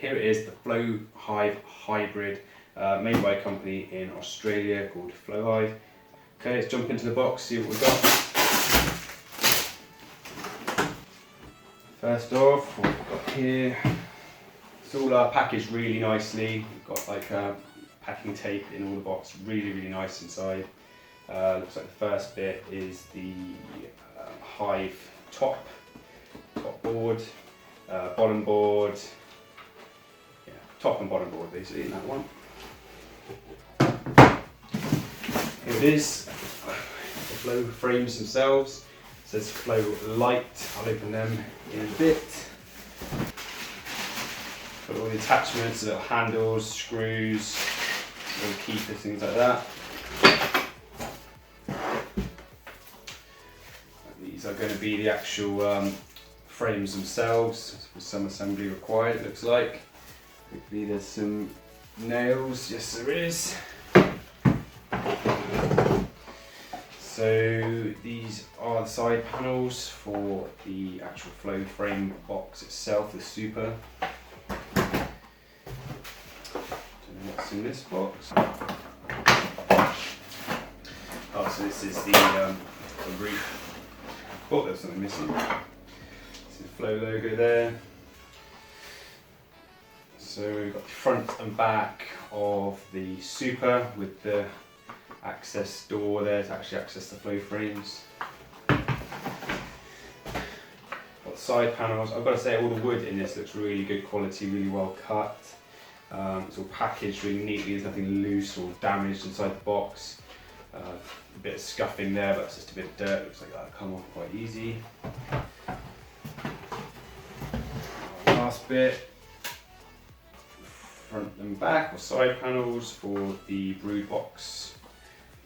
here it is, the Flow Hive Hybrid, made by a company in Australia called Flow Hive. Okay, let's jump into the box, see what we've got. First off, what we've got here, it's all packaged really nicely. We've got like packing tape in all the box, really nice inside. Looks like the first bit is the hive top board, bottom board, yeah, top and bottom board basically in that one. Here it is, the flow frames themselves. It says Flow Light, I'll open them in a bit. Got all the attachments, little handles, screws, little keepers, things like that. These are going to be the actual frames themselves, with some assembly required, it looks like. Hopefully there's some nails, yes there is. So these are the side panels for the actual flow frame box itself, the super. Don't know what's in this box. Oh, so this is the roof. Oh, there's something missing. This is the Flow logo there. So we've got the front and back of the super with the access door there to actually access the flow frames. Got the side panels. I've got to say all the wood in this looks really good quality, really well cut. It's all packaged really neatly, there's nothing loose or damaged inside the box. A bit of scuffing there, but it's just a bit of dirt, looks like that'll come off quite easy. Last bit, front and back or side panels for the brood box.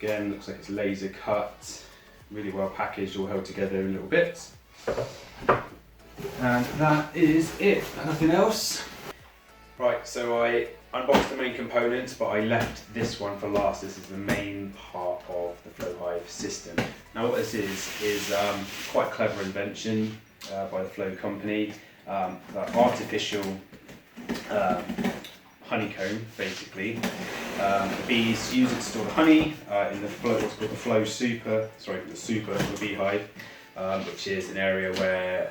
Again, looks like it's laser cut, really well packaged, all held together in little bits. And that is it, nothing else. Right, so I unboxed the main components, but I left this one for last. This is the main part of the Flow Hive system. Now what this is quite a clever invention by the Flow company. Artificial honeycomb, basically. The bees use it to store the honey in the flow, what's called the Flow Super, the Super, the Beehive, which is an area where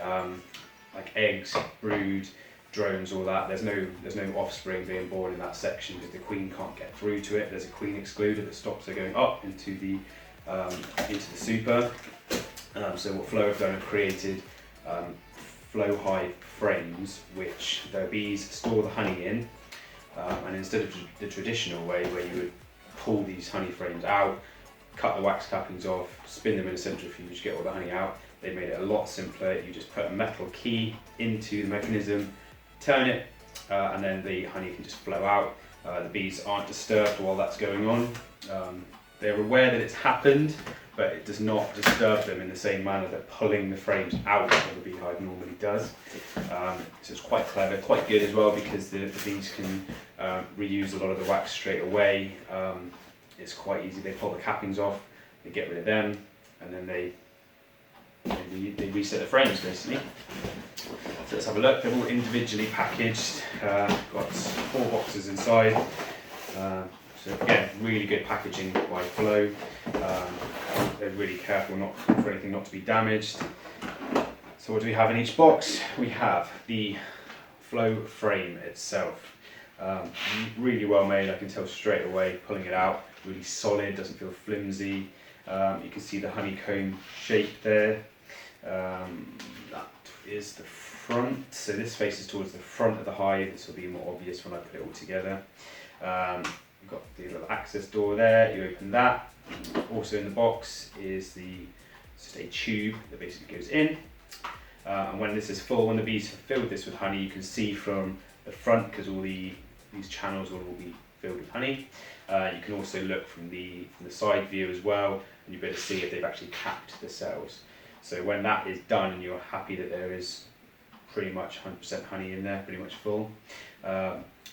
like eggs, brood, drones, all that. There's no offspring being born in that section because the queen can't get through to it. There's a queen excluder that stops her going up into the super. So what Flow have done have created Flow Hive frames, which the bees store the honey in. And instead of the traditional way where you would pull these honey frames out, cut the wax cappings off, spin them in a centrifuge, get all the honey out, they made it a lot simpler. You just put a metal key into the mechanism, turn it, and then the honey can just flow out. The bees aren't disturbed while that's going on. They're aware that it's happened, but it does not disturb them in the same manner that pulling the frames out of the beehive normally does. So it's quite clever, quite good as well, because the bees can reuse a lot of the wax straight away. It's quite easy. They pull the cappings off, they get rid of them, and then they reset the frames basically. So let's have a look. They're all individually packaged. Got 4 boxes inside. So again, really good packaging by Flow. They're really careful for anything not to be damaged. So what do we have in each box? We have the Flow frame itself. Really well made, I can tell straight away, pulling it out. Really solid, doesn't feel flimsy. You can see the honeycomb shape there. That is the front. So this faces towards the front of the hive. This will be more obvious when I put it all together. You've got the little access door there, you open that. Also in the box is just a tube that basically goes in. And when this is full, when the bees have filled this with honey, you can see from the front, because all these channels will all be filled with honey. You can also look from the side view as well, and you'll be able to see if they've actually capped the cells. So when that is done and you're happy that there is pretty much 100% honey in there, pretty much full,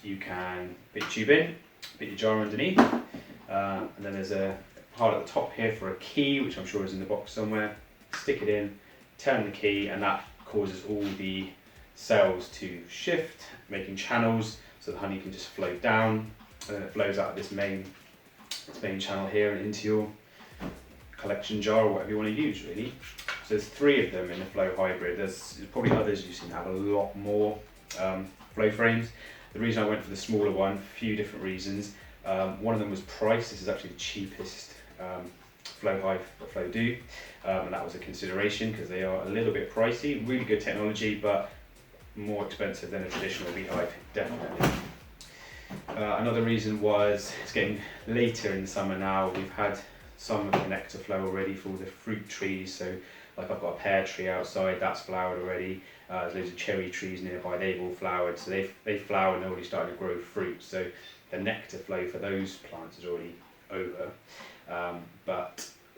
you can put your tube in, put your jar underneath, and then there's a part at the top here for a key, which I'm sure is in the box somewhere. Stick it in, turn the key, and that causes all the cells to shift, making channels so the honey can just flow down, and then it flows out of this main channel here and into your collection jar or whatever you want to use really. So there's 3 of them in the Flow Hybrid. There's probably others you've seen have a lot more flow frames. The reason I went for the smaller one, a few different reasons. One of them was price. This is actually the cheapest Flow Hive that Flow do, and that was a consideration because they are a little bit pricey. Really good technology, but more expensive than a traditional Beehive, definitely. Another reason was it's getting later in the summer now. We've had some of the nectar flow already for all the fruit trees, so like I've got a pear tree outside, that's flowered already. There's loads of cherry trees nearby, they've all flowered, so they've flowered and they're already starting to grow fruit. So the nectar flow for those plants is already over.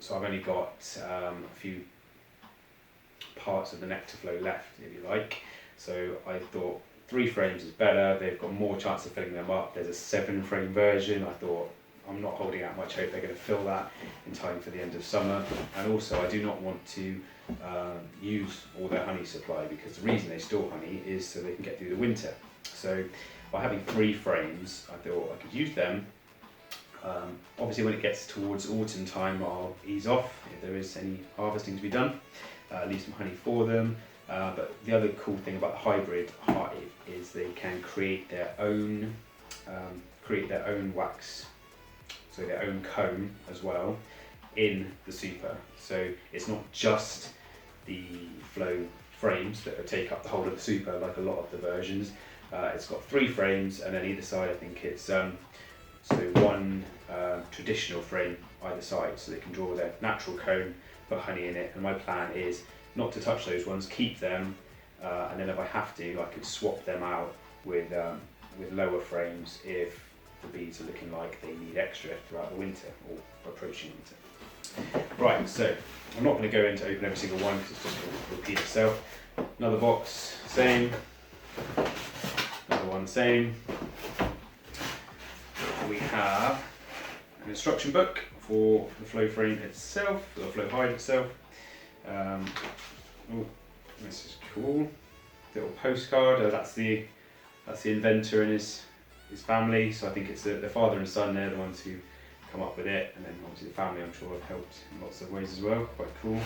So I've only got a few parts of the nectar flow left, if you like. So I thought 3 frames is better, they've got more chance of filling them up. There's a 7 frame version. I thought, I'm not holding out much hope they're going to fill that in time for the end of summer. And also I do not want to use all their honey supply, because the reason they store honey is so they can get through the winter. So by having 3 frames, I thought I could use them. Obviously when it gets towards autumn time, I'll ease off if there is any harvesting to be done, leave some honey for them. But the other cool thing about the hybrid hive is they can create their own wax, so their own comb as well in the super. So it's not just the flow frames that take up the whole of the super like a lot of the versions. It's got 3 frames, and then either side I think it's so 1 traditional frame either side, so they can draw their natural comb, put honey in it. And my plan is not to touch those ones, keep them, and then if I have to, I could swap them out with lower frames if the bees are looking like they need extra throughout the winter or approaching winter. Right, so I'm not going to go into open every single one because it's just going to repeat itself. Another box, same. Another one, same. We have an instruction book for the flow frame itself, the flow hive itself. Oh, this is cool. Little postcard. That's the inventor and his family. So I think it's the father and son. They're the ones who come up with it, and then obviously the family, I'm sure, have helped in lots of ways as well. Quite cool.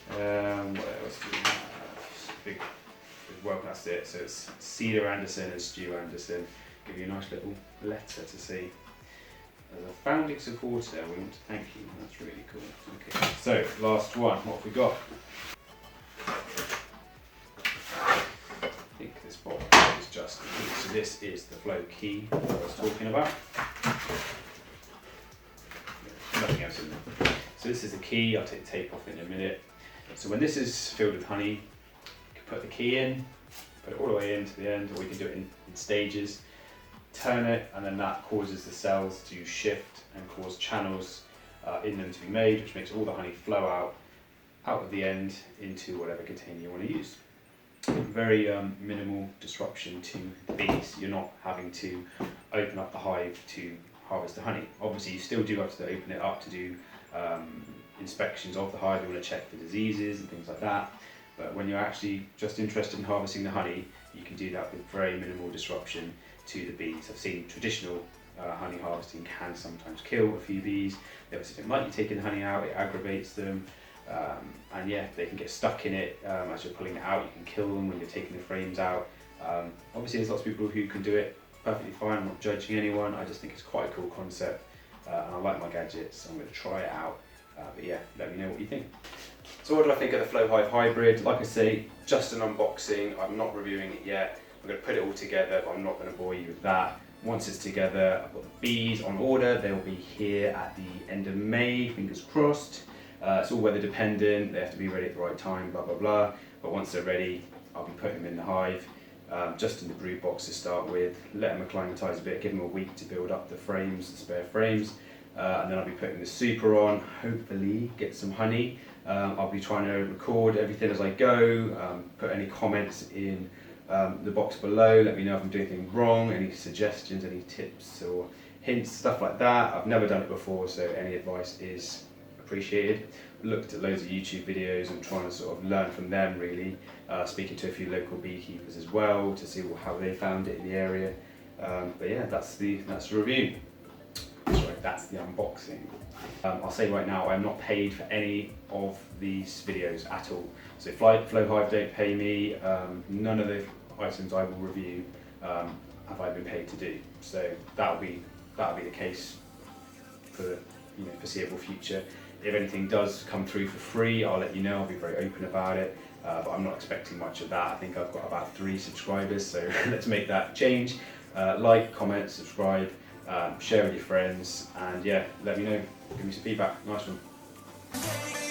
What else do we have? Big welcome. That's it. So it's Cedar Anderson and Stu Anderson. Give you a nice little letter to see. As a founding supporter, we want to thank you. That's really cool. Okay, so last one. What have we got? I think this box is just the key. So this is the flow key that I was talking about. Nothing else in there. So this is the key. I'll take the tape off in a minute. So when this is filled with honey, you can put the key in, put it all the way in to the end, or we can do it in stages. Turn it, and then that causes the cells to shift and cause channels in them to be made, which makes all the honey flow out of the end into whatever container you want to use. Very minimal disruption to the bees. You're not having to open up the hive to harvest the honey. Obviously you still do have to open it up to do inspections of the hive. You want to check for diseases and things like that. But when you're actually just interested in harvesting the honey, you can do that with very minimal disruption to the bees. I've seen traditional honey harvesting can sometimes kill a few bees. They obviously don't like you taking the honey out, it aggravates them, and yeah, they can get stuck in it as you're pulling it out. You can kill them when you're taking the frames out. Obviously there's lots of people who can do it perfectly fine. I'm not judging anyone, I just think it's quite a cool concept, and I like my gadgets, so I'm going to try it out. But yeah, let me know what you think. So what do I think of the Flow Hive Hybrid? Like I say, just an unboxing. I'm not reviewing it yet. I'm going to put it all together, but I'm not going to bore you with that. Once it's together, I've got the bees on order. They'll be here at the end of May, fingers crossed. It's all weather dependent. They have to be ready at the right time, blah, blah, blah. But once they're ready, I'll be putting them in the hive, just in the brood box to start with. Let them acclimatise a bit, give them a week to build up the frames, the spare frames. And then I'll be putting the super on, hopefully get some honey. I'll be trying to record everything as I go, put any comments in the box below. Let me know if I'm doing anything wrong, any suggestions, any tips or hints, stuff like that. I've never done it before, so any advice is appreciated. Looked at loads of YouTube videos and trying to sort of learn from them really, speaking to a few local beekeepers as well to see how they found it in the area. But yeah, that's the review. Sorry, that's the unboxing. I'll say right now, I'm not paid for any of these videos at all. So FlowHive don't pay me. None of the items I will review have I been paid to do. So that'll be the case for the foreseeable future. If anything does come through for free, I'll let you know. I'll be very open about it. But I'm not expecting much of that. I think I've got about 3 subscribers, so let's make that change. Like, comment, subscribe, share with your friends, and yeah, let me know. Give me some feedback. Nice one.